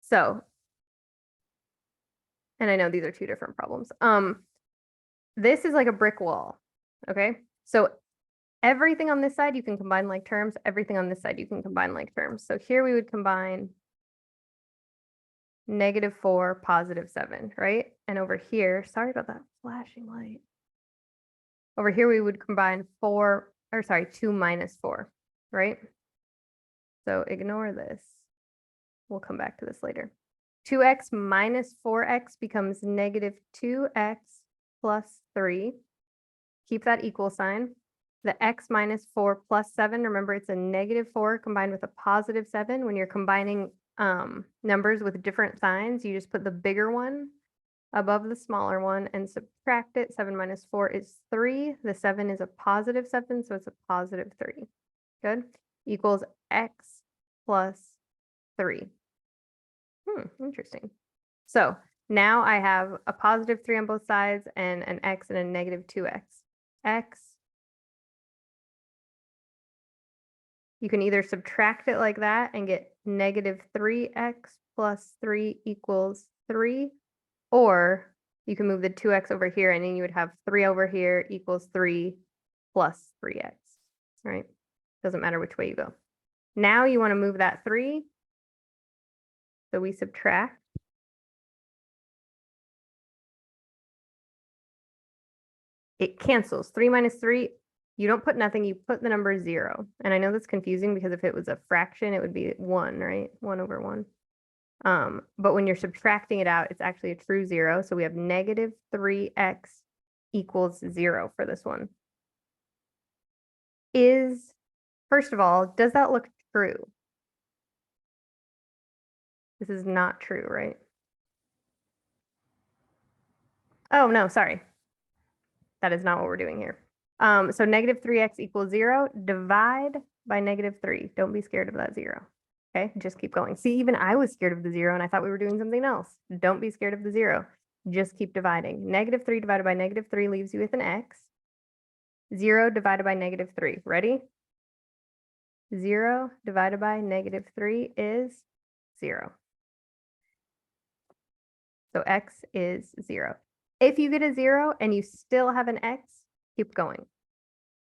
So, and I know these are two different problems. This is like a brick wall, okay? So everything on this side you can combine like terms, everything on this side you can combine like terms. So here we would combine -4, +7, right? And over here, sorry about that flashing light. Over here we would combine 2 minus 4, right? So ignore this. We'll come back to this later. 2x minus 4x becomes -2x plus 3. Keep that equal sign. The x minus 4 plus 7, remember it's a -4 combined with a +7. When you're combining numbers with different signs, you just put the bigger one above the smaller one and subtract it. 7 minus 4 is 3. The 7 is a +7, so it's a +3. Good. Equals x plus 3. Interesting. So now I have a +3 on both sides and an x and a -2x. X, you can either subtract it like that and get -3x plus 3 equals 3, or you can move the 2x over here and then you would have 3 over here equals 3 plus 3x, right? Doesn't matter which way you go. Now you want to move that 3. So we subtract. It cancels. 3 minus 3, you don't put nothing, you put the number 0. And I know that's confusing because if it was a fraction, it would be 1, right? 1 over 1. But when you're subtracting it out, it's actually a true 0. So we have -3x equals 0 for this one. First of all, does that look true? This is not true, right? Oh, no, sorry. That is not what we're doing here. So -3x equals 0. Divide by -3. Don't be scared of that 0. Okay, just keep going. See, even I was scared of the 0 and I thought we were doing something else. Don't be scared of the 0. Just keep dividing. -3 divided by -3 leaves you with an x. 0 divided by -3. Ready? 0 divided by -3 is 0. So x is 0. If you get a 0 and you still have an x, keep going.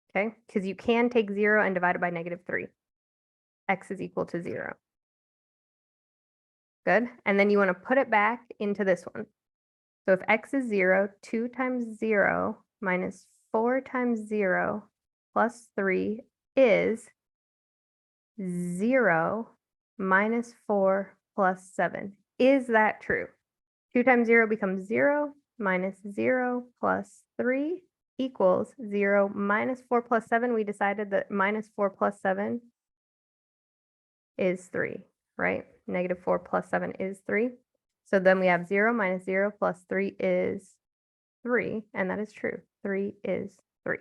Okay, because you can take 0 and divide it by -3. X is equal to 0. Good. And then you want to put it back into this one. So if x is 0, 2 times 0 minus 4 times 0 plus 3 is 0 minus 4 plus 7. Is that true? 2 times 0 becomes 0 minus 0 plus 3 equals 0 minus 4 plus 7. We decided that minus 4 plus 7 is 3, right? -4 plus 7 is 3. So then we have 0 minus 0 plus 3 is 3, and that is true. 3 is 3.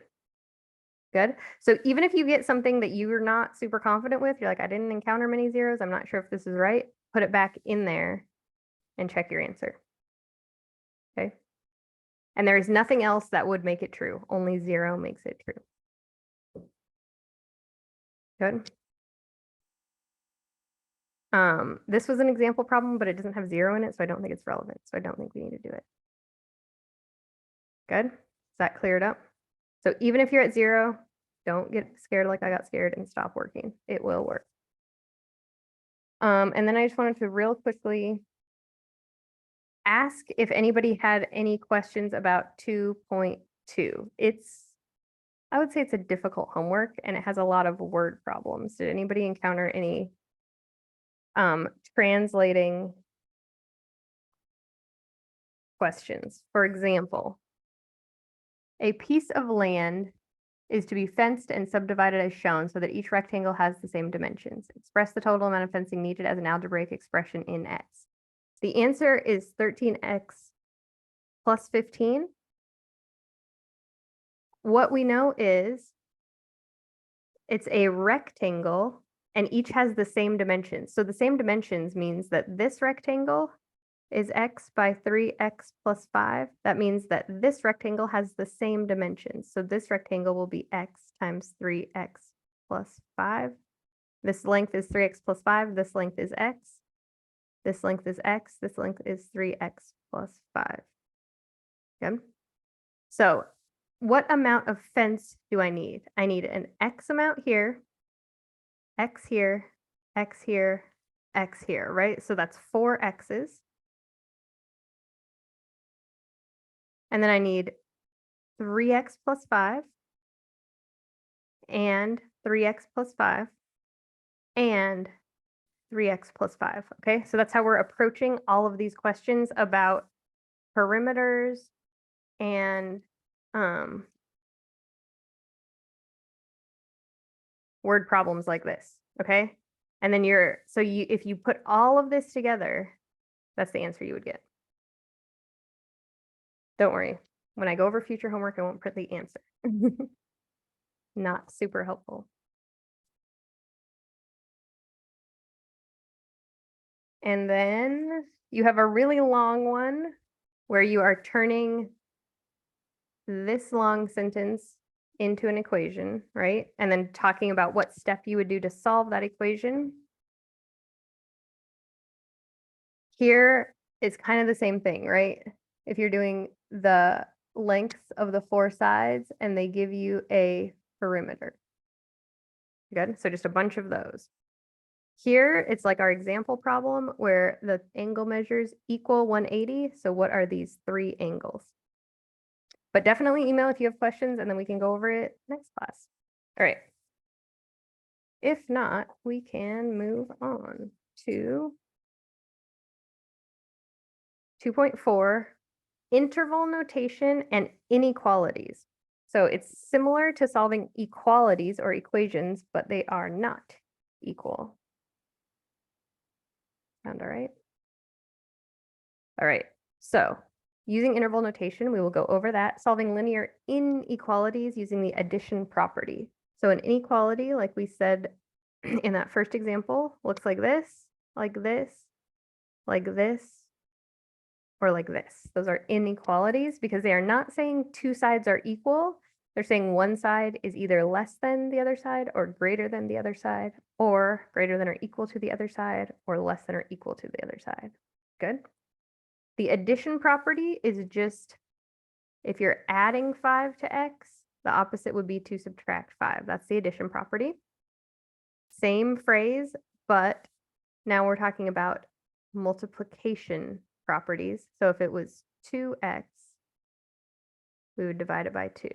Good. So even if you get something that you're not super confident with, you're like, I didn't encounter many zeros, I'm not sure if this is right, put it back in there and check your answer. Okay. And there is nothing else that would make it true. Only 0 makes it true. Good. This was an example problem, but it doesn't have 0 in it, so I don't think it's relevant. So I don't think we need to do it. Good. Is that cleared up? So even if you're at 0, don't get scared like I got scared and stop working. It will work. And then I just wanted to real quickly ask if anybody had any questions about 2.2. I would say it's a difficult homework and it has a lot of word problems. Did anybody encounter any translating questions? For example, a piece of land is to be fenced and subdivided as shown so that each rectangle has the same dimensions. Express the total amount of fencing needed as an algebraic expression in x. The answer is 13x plus 15. What we know is it's a rectangle and each has the same dimensions. So the same dimensions means that this rectangle is x by 3x plus 5. That means that this rectangle has the same dimensions. So this rectangle will be x times 3x plus 5. This length is 3x plus 5. This length is x. This length is x, this length is 3x plus 5. Good. So what amount of fence do I need? I need an x amount here, x here, x here, x here, right? So that's 4 x's. And then I need 3x plus 5 and 3x plus 5 and 3x plus 5. Okay, so that's how we're approaching all of these questions about perimeters and word problems like this. Okay, and then if you put all of this together, that's the answer you would get. Don't worry, when I go over future homework, I won't print the answer. Not super helpful. And then you have a really long one where you are turning this long sentence into an equation, right? And then talking about what step you would do to solve that equation. Here is kind of the same thing, right? If you're doing the length of the 4 sides and they give you a perimeter. Good, so just a bunch of those. Here, it's like our example problem where the angle measures equal 180. So what are these 3 angles? But definitely email if you have questions and then we can go over it next class. All right. If not, we can move on to 2.4, interval notation and inequalities. So it's similar to solving equalities or equations, but they are not equal. Sound all right? All right, so using interval notation, we will go over that, solving linear inequalities using the addition property. So an inequality, like we said in that first example, looks like this, like this, like this, or like this. Those are inequalities because they are not saying 2 sides are equal. They're saying one side is either less than the other side or greater than the other side, or greater than or equal to the other side, or less than or equal to the other side. Good. The addition property is just if you're adding 5 to x, the opposite would be to subtract 5. That's the addition property. Same phrase, but now we're talking about multiplication properties. So if it was 2x, we would divide it by 2.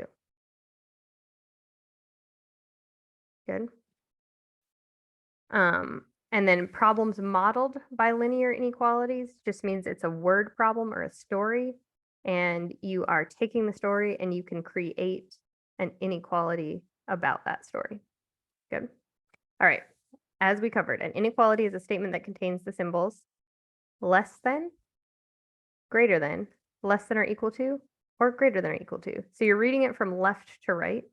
Good. And then problems modeled by linear inequalities just means it's a word problem or a story, and you are taking the story and you can create an inequality about that story. Good. All right. As we covered, an inequality is a statement that contains the symbols less than, greater than, less than or equal to, or greater than or equal to. So you're reading it from left to right.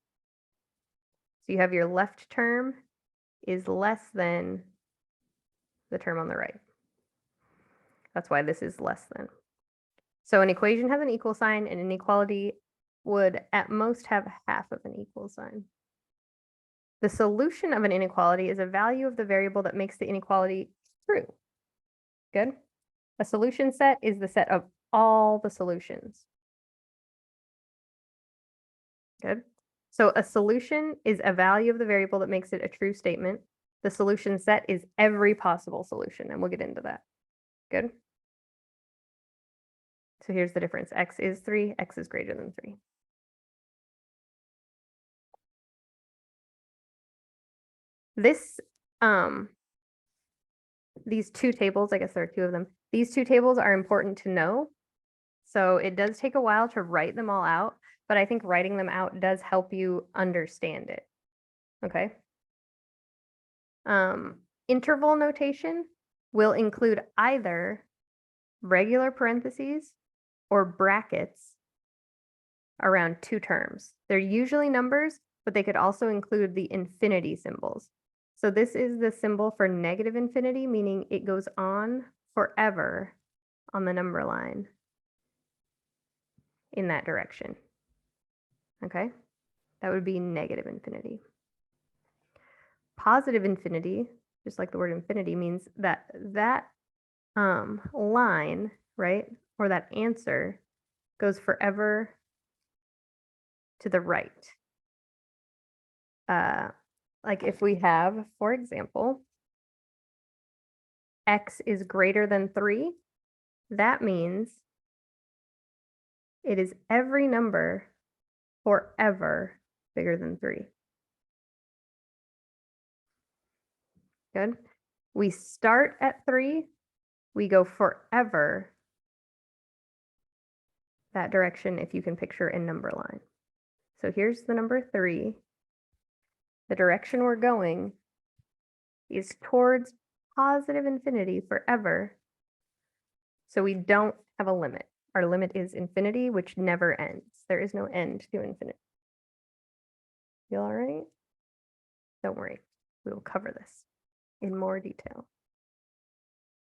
So you have your left term is less than the term on the right. That's why this is less than. So an equation has an equal sign, and an inequality would at most have half of an equal sign. The solution of an inequality is a value of the variable that makes the inequality true. Good. A solution set is the set of all the solutions. Good. So a solution is a value of the variable that makes it a true statement. The solution set is every possible solution, and we'll get into that. Good. So here's the difference. X is 3, X is greater than 3. This, these 2 tables, I guess there are 2 of them. These 2 tables are important to know. So it does take a while to write them all out, but I think writing them out does help you understand it. Okay. Interval notation will include either regular parentheses or brackets around 2 terms. They're usually numbers, but they could also include the infinity symbols. So this is the symbol for negative infinity, meaning it goes on forever on the number line in that direction. Okay, that would be negative infinity. Positive infinity, just like the word infinity, means that line, right, or that answer goes forever to the right. Like if we have, for example, x is greater than 3, that means it is every number forever bigger than 3. Good. We start at 3, we go forever that direction if you can picture a number line. So here's the number 3. The direction we're going is towards positive infinity forever. So we don't have a limit. Our limit is infinity, which never ends. There is no end to infinity. Feel all right? Don't worry. We will cover this in more detail.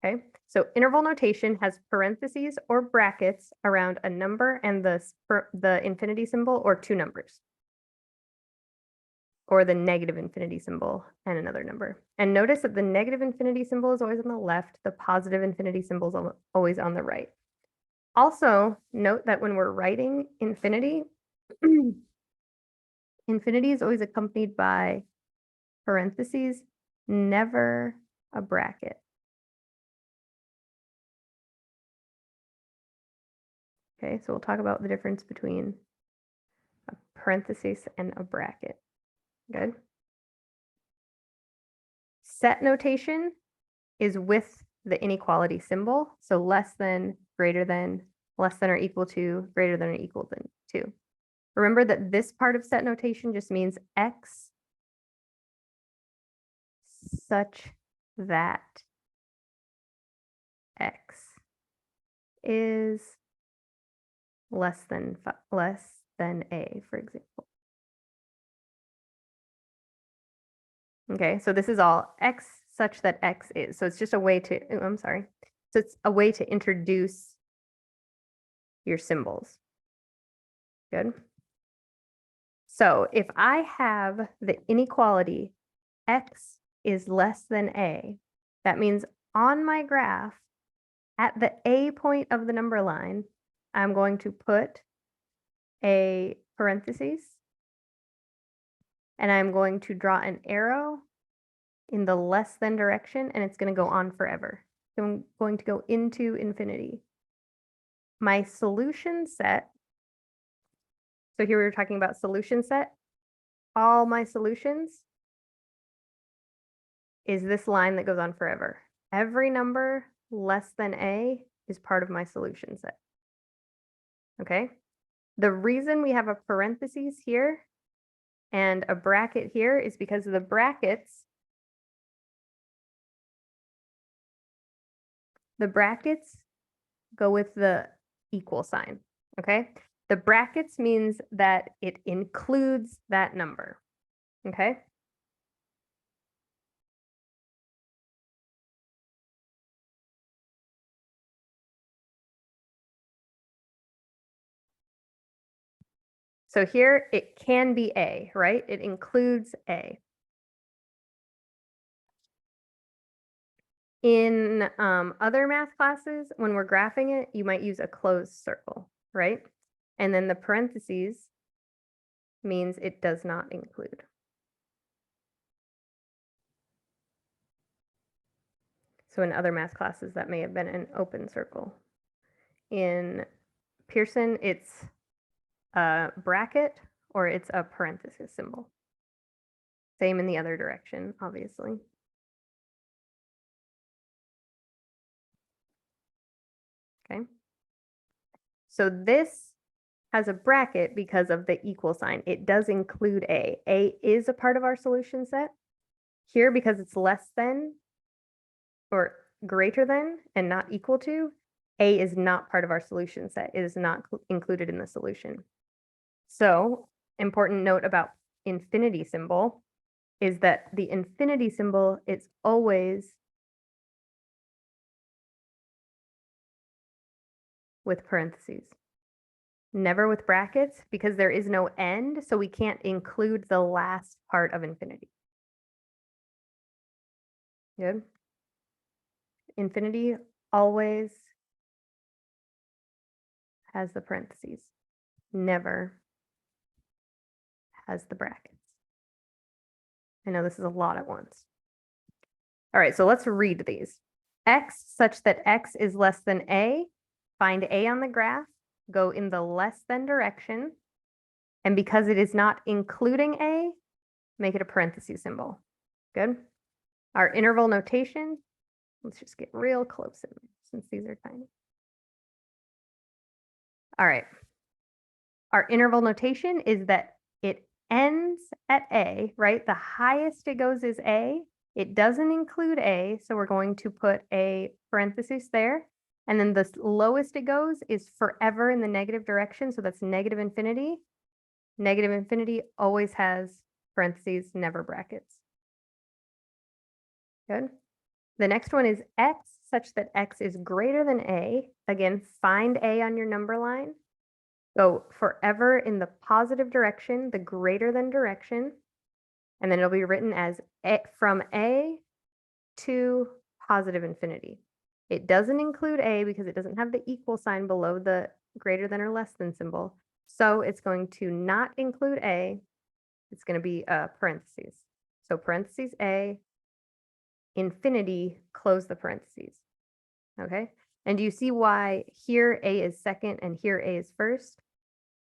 Okay, so interval notation has parentheses or brackets around a number and the infinity symbol or two numbers, or the negative infinity symbol and another number. And notice that the negative infinity symbol is always on the left, the positive infinity symbol is always on the right. Also, note that when we're writing infinity, infinity is always accompanied by parentheses, never a bracket. Okay, so we'll talk about the difference between a parenthesis and a bracket. Good. Set notation is with the inequality symbol, so less than, greater than, less than or equal to, greater than or equal to. Remember that this part of set notation just means x such that x is less than a, for example. Okay, so this is all x such that x is. So it's just a way to, oh, I'm sorry. So it's a way to introduce your symbols. Good. So if I have the inequality x is less than a, that means on my graph, at the a point of the number line, I'm going to put a parentheses, and I'm going to draw an arrow in the less than direction, and it's going to go on forever. So I'm going to go into infinity. My solution set, so here we were talking about solution set. All my solutions is this line that goes on forever. Every number less than a is part of my solution set. Okay? The reason we have a parentheses here and a bracket here is because the brackets go with the equal sign, okay? The brackets means that it includes that number, okay? So here it can be a, right? It includes a. In other math classes, when we're graphing it, you might use a closed circle, right? And then the parentheses means it does not include. So in other math classes, that may have been an open circle. In Pearson, it's a bracket or it's a parenthesis symbol. Same in the other direction, obviously. Okay. So this has a bracket because of the equal sign. It does include a. A is a part of our solution set. Here, because it's less than or greater than and not equal to, a is not part of our solution set. It is not included in the solution. So, important note about infinity symbol is that the infinity symbol is always with parentheses, never with brackets, because there is no end, so we can't include the last part of infinity. Good. Infinity always has the parentheses, never has the brackets. I know this is a lot at once. All right, so let's read these. X such that X is less than A, find A on the graph, go in the less than direction, and because it is not including A, make it a parentheses symbol. Good. Our interval notation, let's just get real close in there since these are tiny. All right. Our interval notation is that it ends at A, right? The highest it goes is A. It doesn't include A, so we're going to put a parenthesis there. And then the lowest it goes is forever in the negative direction, so that's negative infinity. Negative infinity always has parentheses, never brackets. Good. The next one is X such that X is greater than A. Again, find A on your number line. Go forever in the positive direction, the greater than direction, and then it'll be written as from A to positive infinity. It doesn't include A because it doesn't have the equal sign below the greater than or less than symbol. So it's going to not include A. It's going to be parentheses. So parentheses A, infinity, close the parentheses. Okay. And do you see why here A is second and here A is first?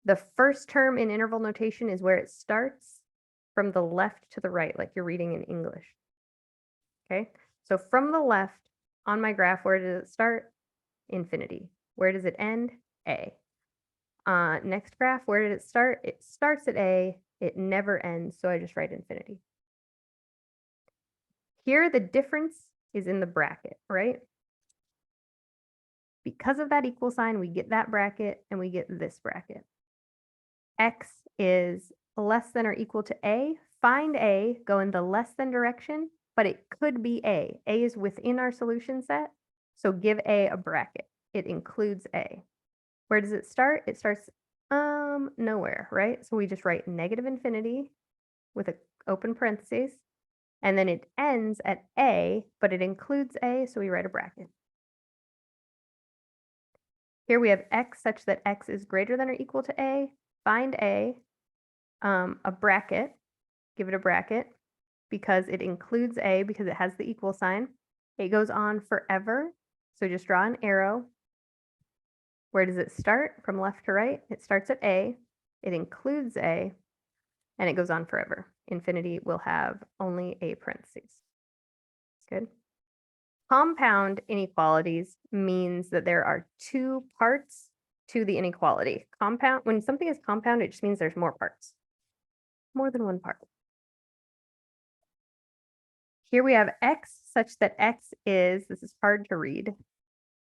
The first term in interval notation is where it starts from the left to the right, like you're reading in English. Okay, so from the left on my graph, where does it start? Infinity. Where does it end? A. Next graph, where did it start? It starts at A, it never ends, so I just write infinity. Here, the difference is in the bracket, right? Because of that equal sign, we get that bracket and we get this bracket. X is less than or equal to A. Find A, go in the less than direction, but it could be A. A is within our solution set, so give A a bracket. It includes A. Where does it start? It starts nowhere, right? So we just write negative infinity with an open parentheses, and then it ends at A, but it includes A, so we write a bracket. Here we have X such that X is greater than or equal to A. Find A, a bracket, give it a bracket, because it includes A because it has the equal sign. It goes on forever, so just draw an arrow. Where does it start? From left to right. It starts at A, it includes A, and it goes on forever. Infinity will have only a parentheses. Good. Compound inequalities means that there are two parts to the inequality. Compound, when something is compound, it just means there's more parts, more than one part. Here we have X such that X is, this is hard to read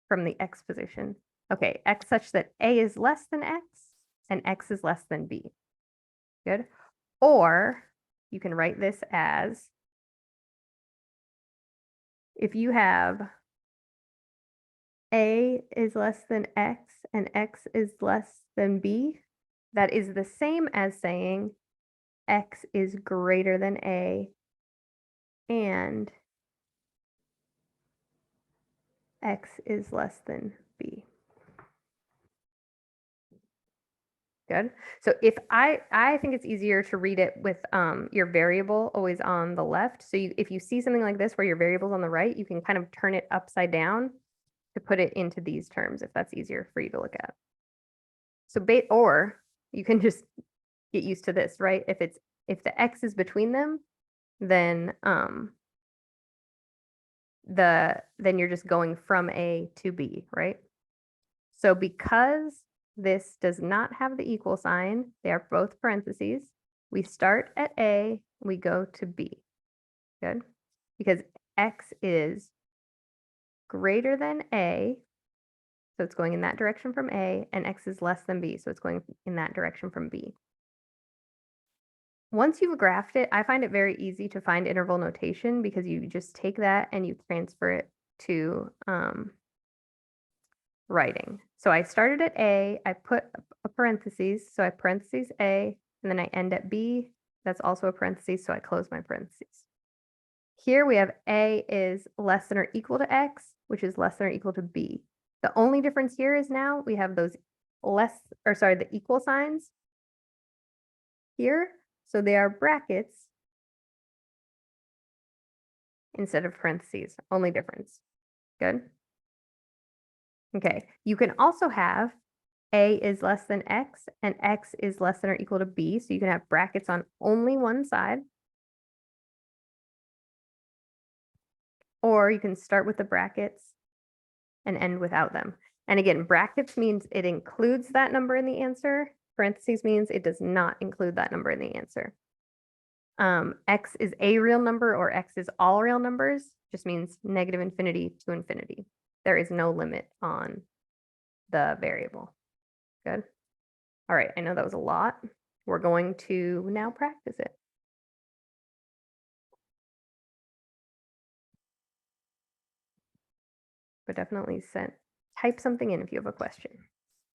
from the X position. Okay, X such that A is less than X and X is less than B. Good. Or you can write this as, if you have A is less than X and X is less than B, that is the same as saying X is greater than A and X is less than B. Good. So if I think it's easier to read it with your variable always on the left. So if you see something like this where your variable's on the right, you can kind of turn it upside down to put it into these terms if that's easier for you to look at. So or you can just get used to this, right? If the X is between them, then then you're just going from A to B, right? So because this does not have the equal sign, they are both parentheses. We start at A, we go to B. Good. Because X is greater than A, so it's going in that direction from A, and X is less than B, so it's going in that direction from B. Once you've graphed it, I find it very easy to find interval notation because you just take that and you transfer it to writing. So I started at A, I put a parentheses, so I parentheses A, and then I end at B, that's also a parentheses, so I close my parentheses. Here we have A is less than or equal to X, which is less than or equal to b. The only difference here is now we have those the equal signs here. So they are brackets instead of parentheses, only difference. Good. Okay, you can also have a is less than x and x is less than or equal to b. So you can have brackets on only one side. Or you can start with the brackets and end without them. And again, brackets means it includes that number in the answer. Parentheses means it does not include that number in the answer. X is a real number or X is all real numbers, just means negative infinity to infinity. There is no limit on the variable. Good. All right, I know that was a lot. We're going to now practice it. But definitely type something in if you have a question.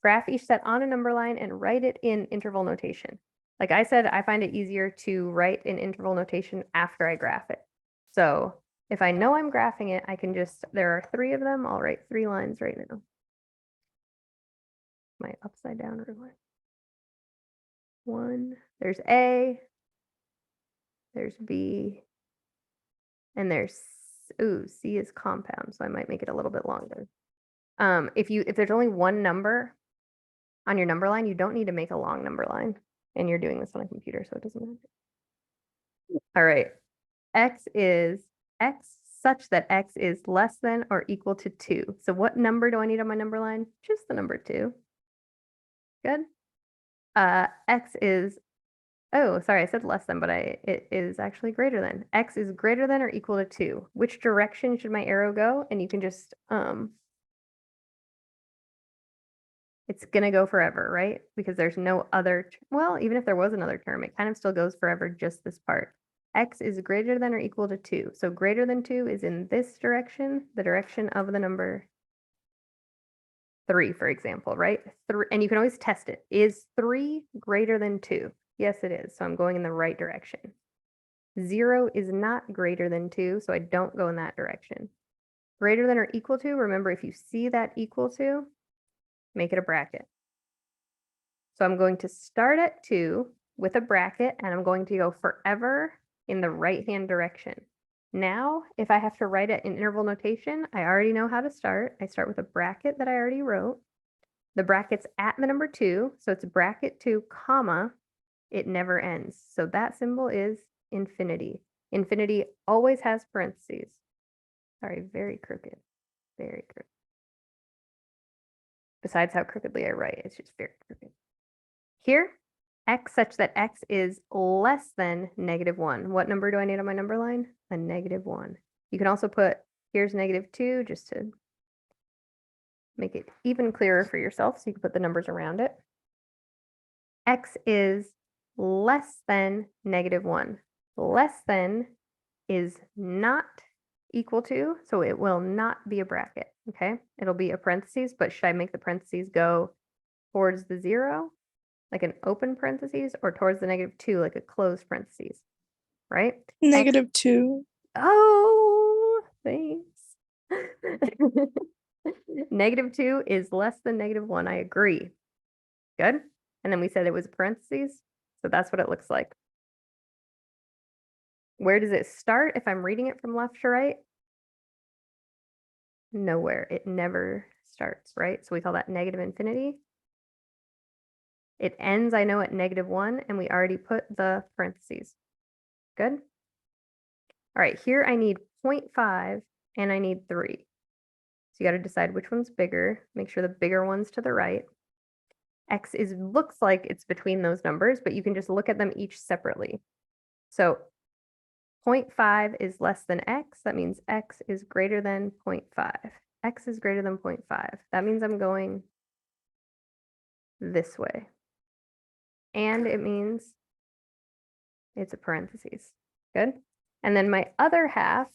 Graph each set on a number line and write it in interval notation. Like I said, I find it easier to write in interval notation after I graph it. So if I know I'm graphing it, I can there are 3 of them. I'll write 3 lines right now. My upside down ruler. 1, there's A, there's B, and there's, C is compound, so I might make it a little bit longer. If there's only one number on your number line, you don't need to make a long number line. And you're doing this on a computer, so it doesn't matter. All right. X such that X is less than or equal to 2. So what number do I need on my number line? Just the number 2. Good. X is, oh, sorry, I said less than, but it is actually greater than. X is greater than or equal to 2. Which direction should my arrow go? And you can just, it's going to go forever, right? Because there's no other, well, even if there was another term, it kind of still goes forever, just this part. X is greater than or equal to 2. So greater than 2 is in this direction, the direction of the number 3, for example, right? And you can always test it. Is 3 greater than 2? Yes, it is. So I'm going in the right direction. 0 is not greater than 2, so I don't go in that direction. Greater than or equal to, remember, if you see that equal to, make it a bracket. So I'm going to start at 2 with a bracket, and I'm going to go forever in the right-hand direction. Now, if I have to write it in interval notation, I already know how to start. I start with a bracket that I already wrote. The bracket's at the number 2, so it's bracket 2, comma, it never ends. So that symbol is infinity. Infinity always has parentheses. Sorry, very crooked, very crooked. Besides how crookedly I write, it's just very crooked. Here, X such that X is less than -1. What number do I need on my number line? A -1. You can also put, here's -2, just to make it even clearer for yourself, so you can put the numbers around it. X is less than -1. Less than is not equal to, so it will not be a bracket, okay? It'll be a parentheses, but should I make the parentheses go towards the 0, like an open parentheses, or towards the -2, like a closed parentheses, right? -2. Oh, thanks. -2 is less than -1. I agree. Good. And then we said it was parentheses. So that's what it looks like. Where does it start if I'm reading it from left to right? Nowhere. It never starts, right? So we call that negative infinity. It ends, I know, at -1, and we already put the parentheses. Good. All right, here I need 0.5 and I need 3. So you got to decide which one's bigger. Make sure the bigger one's to the right. X looks like it's between those numbers, but you can just look at them each separately. So 0.5 is less than X. That means X is greater than 0.5. X is greater than 0.5. That means I'm going this way. And it means it's a parentheses. Good. And then my other half,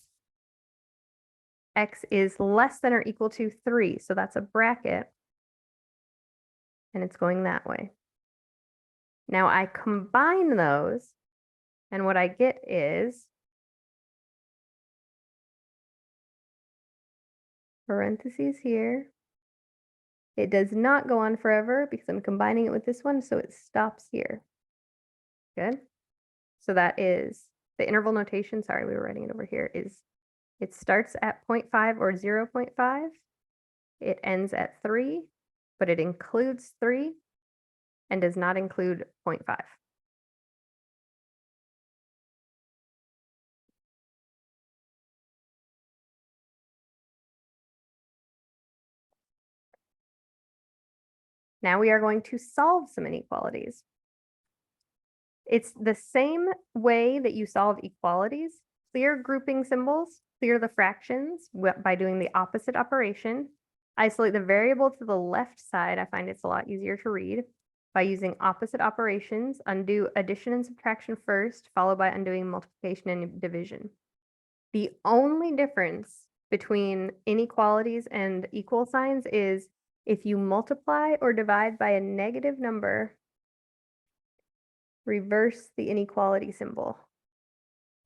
X is less than or equal to 3. So that's a bracket. And it's going that way. Now I combine those, and what I get is parentheses here. It does not go on forever because I'm combining it with this one, so it stops here. Good. So that is the interval notation. Sorry, we were writing it over here. Is it starts at 0.5 or 0.5. It ends at 3, but it includes 3 and does not include 0.5. Now we are going to solve some inequalities. It's the same way that you solve equalities. Clear grouping symbols, clear the fractions by doing the opposite operation. Isolate the variable to the left side. I find it's a lot easier to read by using opposite operations. Undo addition and subtraction first, followed by undoing multiplication and division. The only difference between inequalities and equal signs is if you multiply or divide by a negative number, reverse the inequality symbol.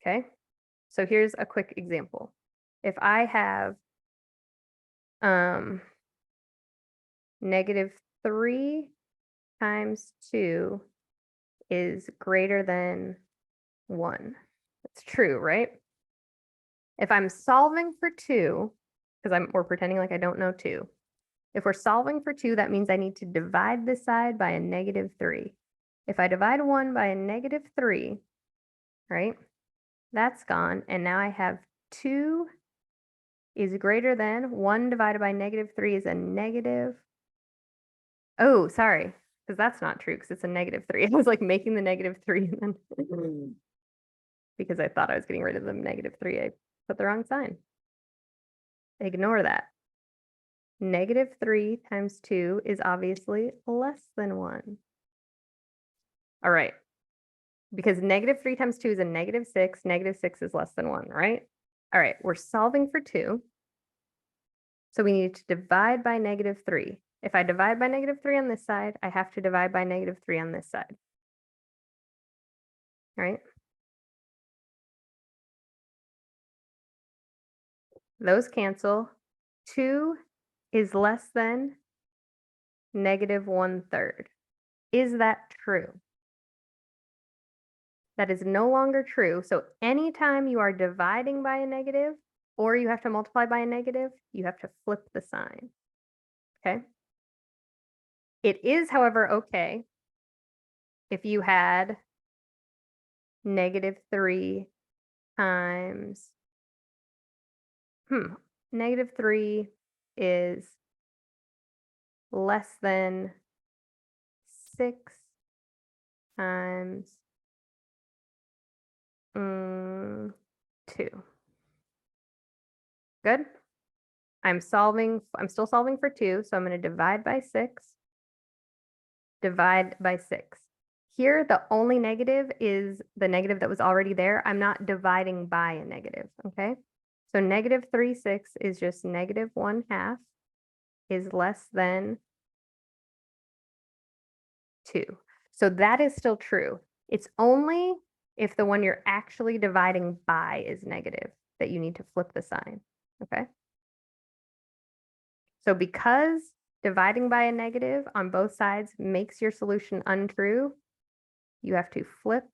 Okay, so here's a quick example. If I have -3 times 2 is greater than 1. That's true, right? If I'm solving for 2, because we're pretending like I don't know 2. If we're solving for 2, that means I need to divide this side by a -3. If I divide 1 by a -3, right, that's gone. And now I have 2 is greater than 1 divided by -3 is a negative. Oh, sorry, because that's not true because it's a -3. I was like making the -3 and then because I thought I was getting rid of the -3, I put the wrong sign. Ignore that. -3 times 2 is obviously less than 1. All right. Because -3 times 2 is a -6. -6 is less than 1, right? All right, we're solving for 2. So we need to divide by -3. If I divide by -3 on this side, I have to divide by -3 on this side. All right? Those cancel. 2 is less than -1/3. Is that true? That is no longer true. So anytime you are dividing by a negative or you have to multiply by a negative, you have to flip the sign. Okay? It is, however, okay if you had -3 times, -3 is less than 6 times 2. Good. I'm still solving for 2, so I'm going to divide by 6, divide by 6. Here, the only negative is the negative that was already there. I'm not dividing by a negative, okay? So -3/6 is just -1/2 is less than 2. So that is still true. It's only if the one you're actually dividing by is negative that you need to flip the sign, okay? So because dividing by a negative on both sides makes your solution untrue, you have to flip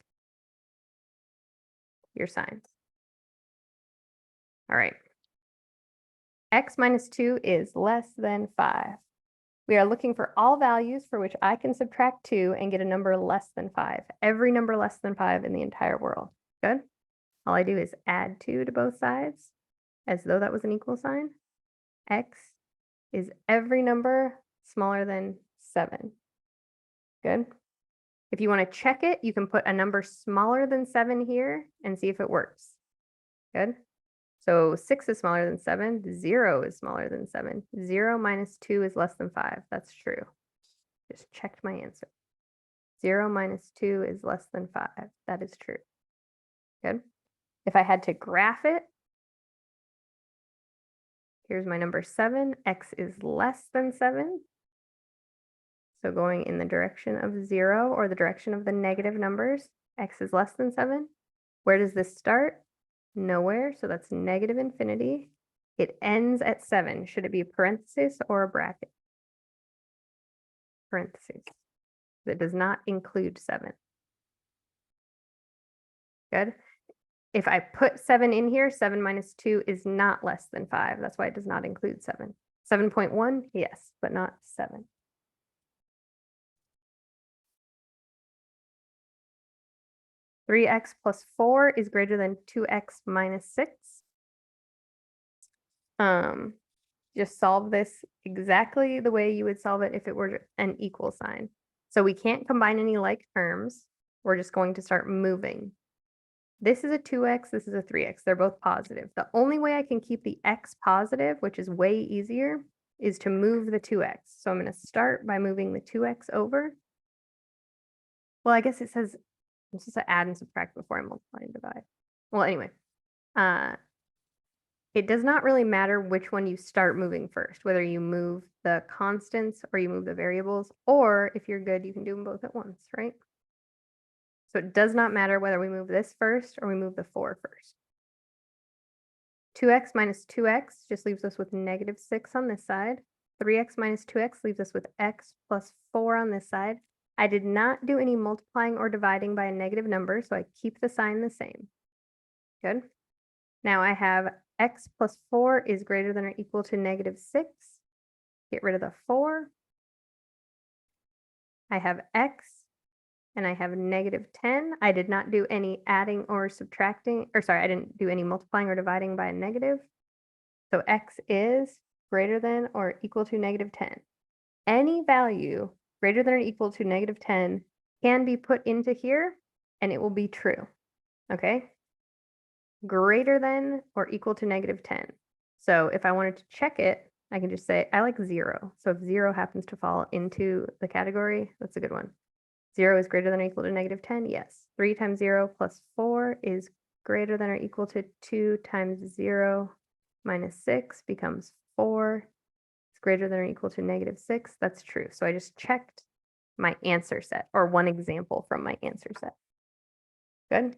your signs. All right. X minus 2 is less than 5. We are looking for all values for which I can subtract 2 and get a number less than 5. Every number less than 5 in the entire world. Good? All I do is add 2 to both sides as though that was an equal sign. X is every number smaller than 7. Good? If you want to check it, you can put a number smaller than 7 here and see if it works. Good? So 6 is smaller than 7. 0 is smaller than 7. 0 minus 2 is less than 5. That's true. Just checked my answer. 0 minus 2 is less than 5. That is true. Good. If I had to graph it, here's my number 7. X is less than 7. So going in the direction of 0 or the direction of the negative numbers, X is less than 7. Where does this start? Nowhere. So that's -infinity. It ends at 7. Should it be a parenthesis or a bracket? Parentheses. It does not include 7. Good. If I put 7 in here, 7 minus 2 is not less than 5. That's why it does not include 7. 7.1, yes, but not 7. Three x plus 4 is greater than 2x minus 6. Just solve this exactly the way you would solve it if it were an equal sign. So we can't combine any like terms. We're just going to start moving. This is a 2x, this is a 3x. They're both positive. The only way I can keep the x positive, which is way easier, is to move the 2x. So I'm going to start by moving the 2x over. Well, I guess it says I'm supposed to add and subtract before I multiply and divide. Well, anyway, it does not really matter which one you start moving first, whether you move the constants or you move the variables, or if you're good, you can do them both at once, right? So it does not matter whether we move this first or we move the 4 first. 2x minus 2x just leaves us with negative 6 on this side. 3x minus 2x leaves us with x plus 4 on this side. I did not do any multiplying or dividing by a negative number, so I keep the sign the same. Good. Now I have x plus 4 is greater than or equal to negative 6. Get rid of the 4. I have x, and I have negative 10. I did not do any adding or subtracting, or sorry, I didn't do any multiplying or dividing by a negative. So x is greater than or equal to negative 10. Any value greater than or equal to negative 10 can be put into here, and it will be true, okay? Greater than or equal to negative 10. So if I wanted to check it, I can just say, I like 0. So if 0 happens to fall into the category, that's a good one. 0 is greater than or equal to negative 10, yes. 3 times 0 plus 4 is greater than or equal to 2 times 0 minus 6 becomes 4. It's greater than or equal to negative 6, that's true. So I just checked my answer set, or one example from my answer set. Good. You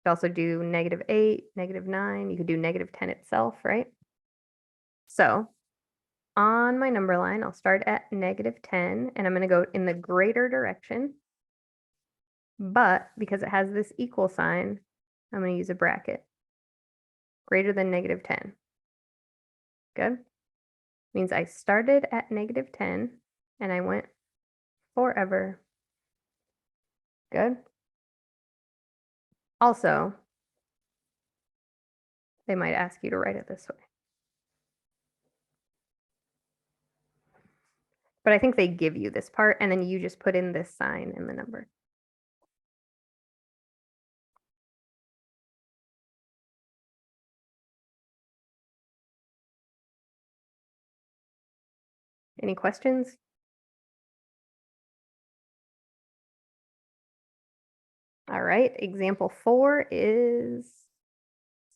could also do negative 8, negative 9. You could do negative 10 itself, right? So on my number line, I'll start at negative 10, and I'm going to go in the greater direction. But because it has this equal sign, I'm going to use a bracket. Greater than negative 10. Good. Means I started at negative 10, and I went forever. Good. Also, they might ask you to write it this way. But I think they give you this part, and then you just put in this sign and the number. Any questions? All right, example 4 is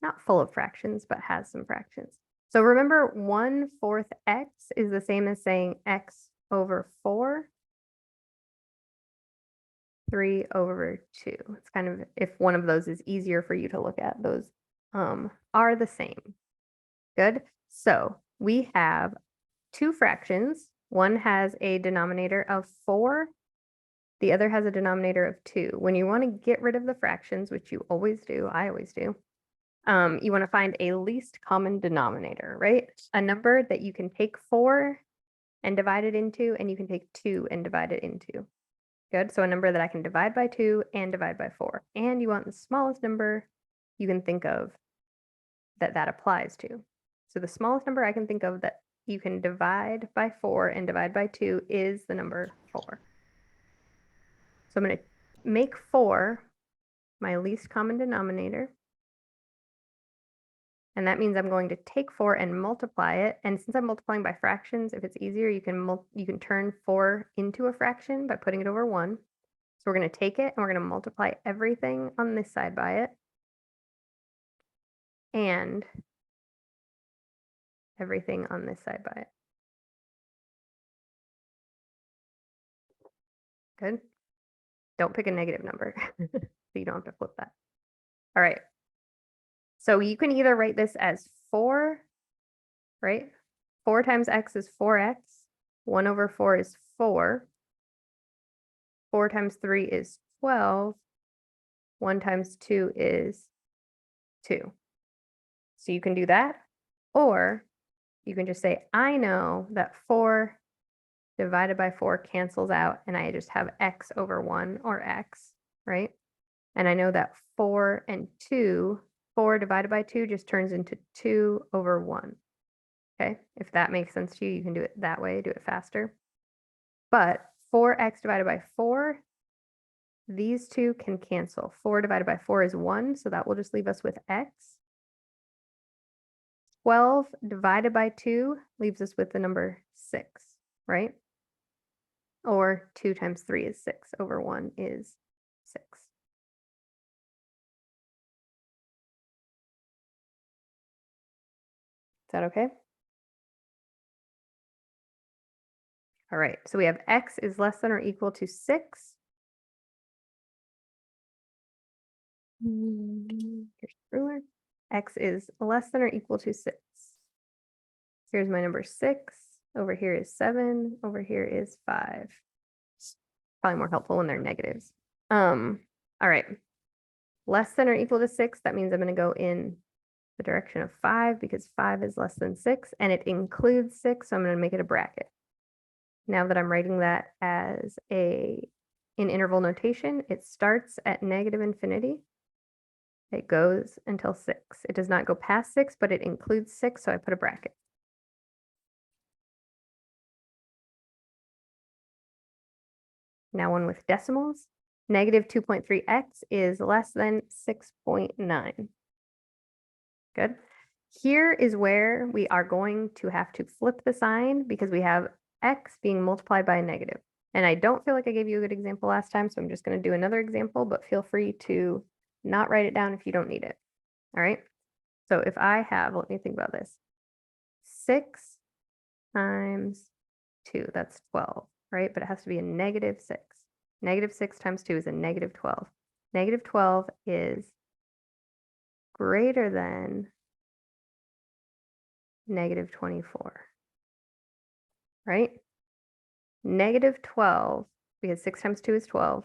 not full of fractions, but has some fractions. So remember, 1/4 x is the same as saying x over 4. 3 over 2. It's kind of, if one of those is easier for you to look at, those are the same. Good. So we have two fractions. One has a denominator of 4. The other has a denominator of 2. When you want to get rid of the fractions, which you always do, I always do, you want to find a least common denominator, right? A number that you can take 4 and divide it into, and you can take 2 and divide it into. Good. So a number that I can divide by 2 and divide by 4. And you want the smallest number you can think of that applies to. So the smallest number I can think of that you can divide by 4 and divide by 2 is the number 4. So I'm going to make 4 my least common denominator. And that means I'm going to take 4 and multiply it. And since I'm multiplying by fractions, if it's easier, you can turn 4 into a fraction by putting it over 1. So we're going to take it and we're going to multiply everything on this side by it. And everything on this side by it. Good. Don't pick a negative number, so you don't have to flip that. All right. So you can either write this as 4 right? 4 times x is 4x. 1 over 4 is 4. 4 times 3 is 12. 1 times 2 is 2. So you can do that, or you can just say, I know that 4 divided by 4 cancels out, and I just have x over 1, or x, right? And I know that 4 and 2, 4 divided by 2 just turns into 2 over 1. Okay, if that makes sense to you, you can do it that way, do it faster. But 4x divided by 4, these two can cancel. 4 divided by 4 is 1, so that will just leave us with x. 12 divided by 2 leaves us with the number 6, right? Or 2 times 3 is 6 over 1 is 6. Is that okay? All right, so we have x is less than or equal to 6. Here's the ruler. X is less than or equal to 6. Here's my number 6. Over here is 7. Over here is 5. Probably more helpful when they're negatives. All right. Less than or equal to 6, that means I'm going to go in the direction of 5 because 5 is less than 6 and it includes 6, so I'm going to make it a bracket. Now that I'm writing that as in interval notation, it starts at negative infinity. It goes until 6. It does not go past 6, but it includes 6, so I put a bracket. Now one with decimals. Negative 2.3x is less than 6.9. Good. Here is where we are going to have to flip the sign because we have x being multiplied by a negative. And I don't feel like I gave you a good example last time, so I'm just going to do another example, but feel free to not write it down if you don't need it. All right. So if I have, let me think about this. 6 times 2, that's 12, right? But it has to be a negative 6. Negative 6 times 2 is a negative 12. Negative 12 is greater than negative 24, right? Negative 12, because 6 times 2 is 12,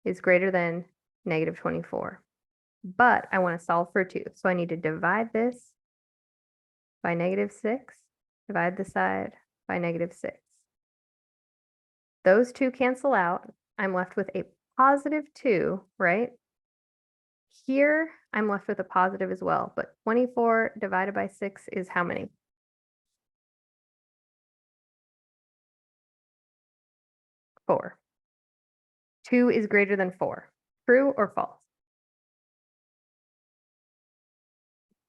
is greater than negative 24. But I want to solve for 2. So I need to divide this by negative 6, divide the side by negative 6. Those two cancel out. I'm left with a positive 2, right? Here, I'm left with a positive as well, but 24 divided by 6 is how many? 4. 2 is greater than 4. True or false?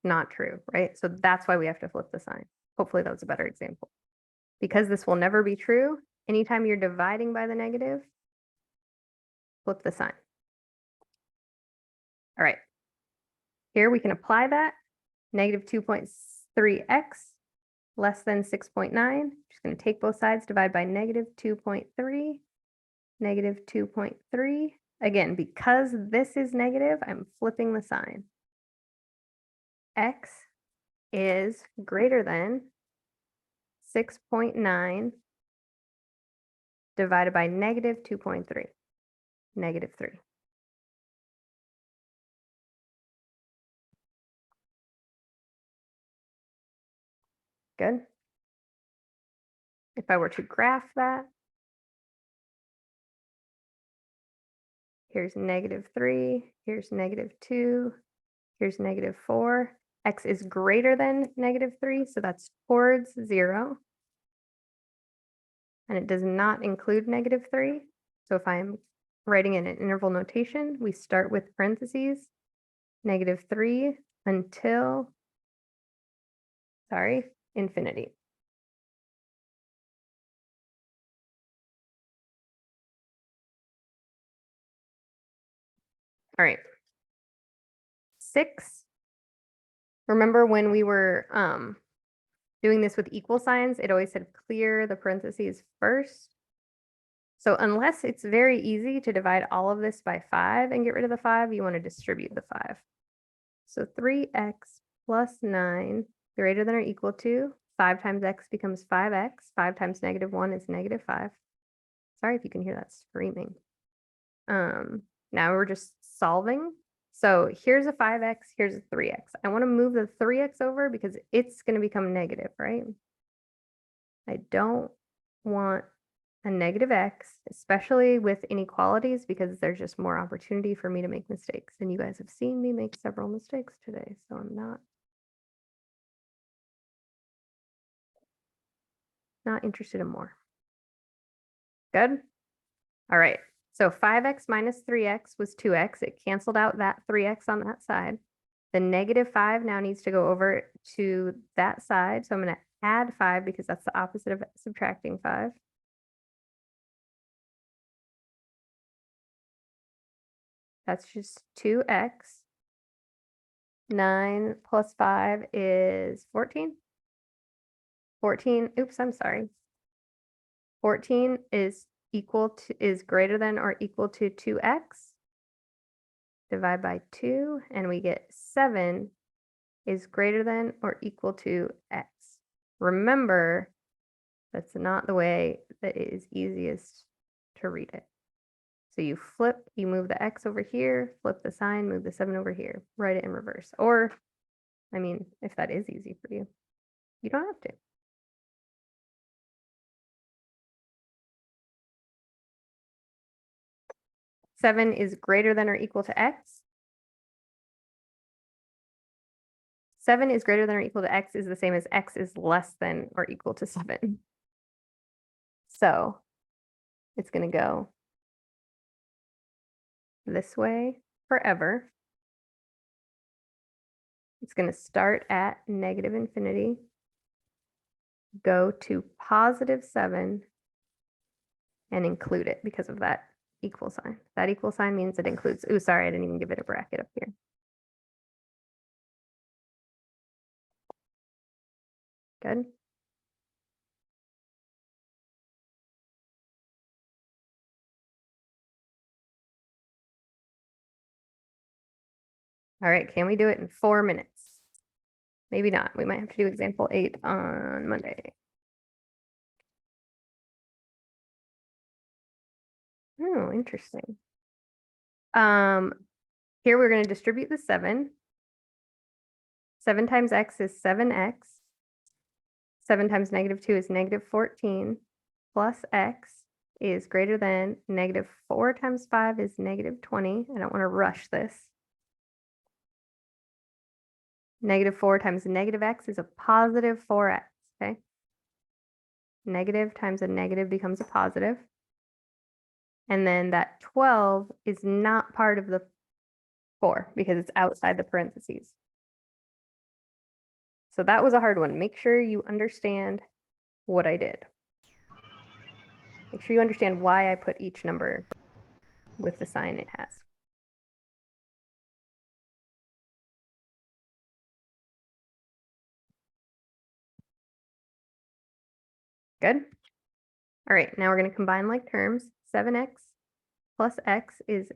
Not true, right? So that's why we have to flip the sign. Hopefully that was a better example. Because this will never be true, anytime you're dividing by the negative, flip the sign. All right. Here we can apply that. Negative 2.3x less than 6.9. Just going to take both sides, divide by negative 2.3, negative 2.3. Again, because this is negative, I'm flipping the sign. X is greater than 6.9 divided by negative 2.3, negative 3. Good. If I were to graph that, here's negative 3, here's negative 2, here's negative 4. X is greater than negative 3, so that's towards 0. And it does not include negative 3. So if I'm writing in an interval notation, we start with parentheses, negative 3 until, infinity. All right. 6. Remember when we were doing this with equal signs, it always said clear the parentheses first. So unless it's very easy to divide all of this by 5 and get rid of the 5, you want to distribute the 5. So 3x plus 9 greater than or equal to 5 times x becomes 5x. 5 times -1 is -5. Sorry if you can hear that screaming. Now we're just solving. So here's a 5x, here's a 3x. I want to move the 3x over because it's going to become negative, right? I don't want a negative x, especially with inequalities, because there's just more opportunity for me to make mistakes. And you guys have seen me make several mistakes today, so I'm not interested in more. Good? All right. So 5x minus 3x was 2x. It canceled out that 3x on that side. The -5 now needs to go over to that side. So I'm going to add 5 because that's the opposite of subtracting 5. That's just 2x. 9 plus 5 is 14. 14, oops, I'm sorry. 14 is greater than or equal to 2x. Divide by 2, and we get 7 is greater than or equal to x. Remember, that's not the way that it is easiest to read it. So you move the x over here, flip the sign, move the 7 over here, write it in reverse. Or, I mean, if that is easy for you, you don't have to. Seven is greater than or equal to x. 7 is greater than or equal to x is the same as x is less than or equal to 7. So it's going to go this way forever. It's going to start at -infinity, go to +7, and include it because of that equal sign. That equal sign means it includes. Oh, sorry, I didn't even give it a bracket up here. Good. All right, can we do it in 4 minutes? Maybe not. We might have to do example 8 on Monday. Oh, interesting. Here we're going to distribute the 7. 7 times x is 7x. 7 times -2 is -14, plus x is greater than -4 times 5 is -20. I don't want to rush this. -4 times -x is a positive 4x, okay? Negative times a negative becomes a positive. And then that 12 is not part of the 4 because it's outside the parentheses. So that was a hard one. Make sure you understand what I did. Make sure you understand why I put each number with the sign it has. Good? All right, now we're going to combine like terms. 7x plus x is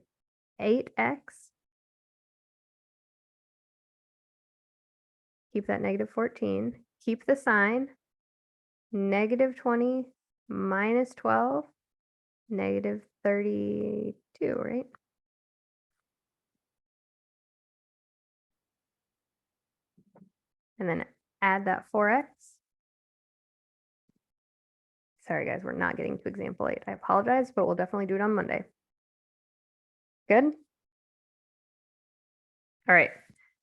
8x. Keep that -14. Keep the sign. -20 minus 12, -32, right? And then add that 4x. Sorry, guys, we're not getting to example 8. I apologize, but we'll definitely do it on Monday. Good? All right.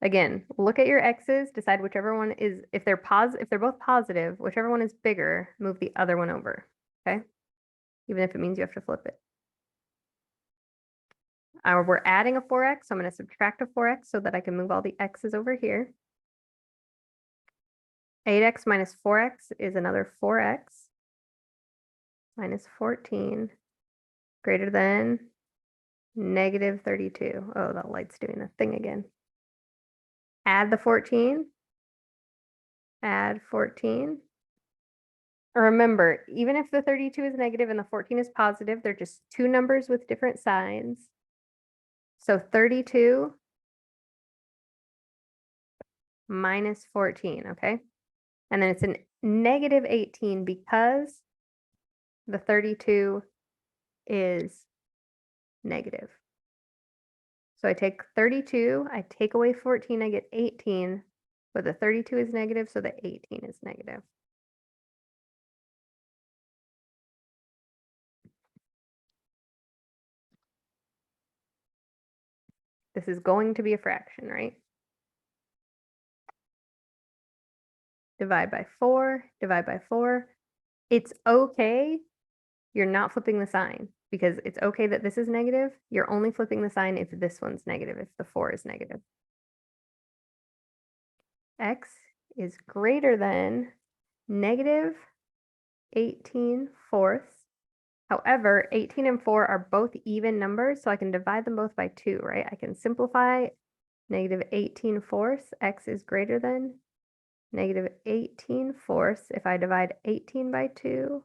Again, look at your x's, decide whichever one is, if they're both positive, whichever one is bigger, move the other one over, okay? Even if it means you have to flip it. We're adding a 4x, so I'm going to subtract a 4x so that I can move all the x's over here. 8x minus 4x is another 4x minus 14 greater than -32. Oh, that light's doing the thing again. Add the 14. Add 14. Remember, even if the 32 is negative and the 14 is positive, they're just two numbers with different signs. So 32 minus 14, okay? And then it's an negative 18 because the 32 is negative. So I take 32, I take away 14, I get 18, but the 32 is negative, so the 18 is negative. This is going to be a fraction, right? Divide by 4, divide by 4. It's okay. You're not flipping the sign because it's okay that this is negative. You're only flipping the sign if this one's negative, if the 4 is negative. X is greater than negative 18 fourths. However, 18 and 4 are both even numbers, so I can divide them both by 2, right? I can simplify negative 18 fourths. X is greater than negative 18 fourths. If I divide 18 by 2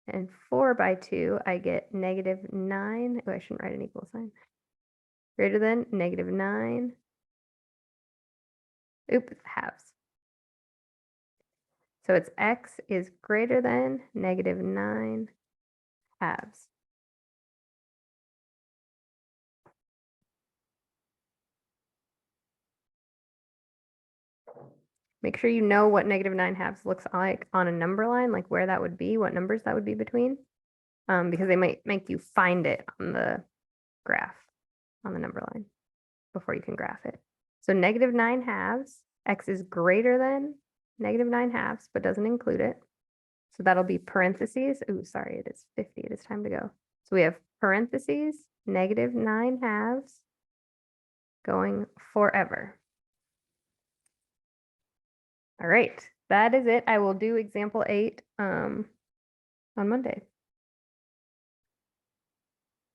and 4 by 2, I get negative 9. Oh, I shouldn't write an equal sign. Greater than negative 9. Oops, halves. So it's X is greater than negative 9 halves. Make sure you know what negative 9 halves looks like on a number line, like where that would be, what numbers that would be between, because they might make you find it on the graph, on the number line, before you can graph it. So negative 9 halves, X is greater than negative 9 halves, but doesn't include it. So that'll be parentheses. Ooh, sorry, it is 50. It is time to go. So we have parentheses, negative 9 halves going forever. All right, that is it. I will do example 8 on Monday.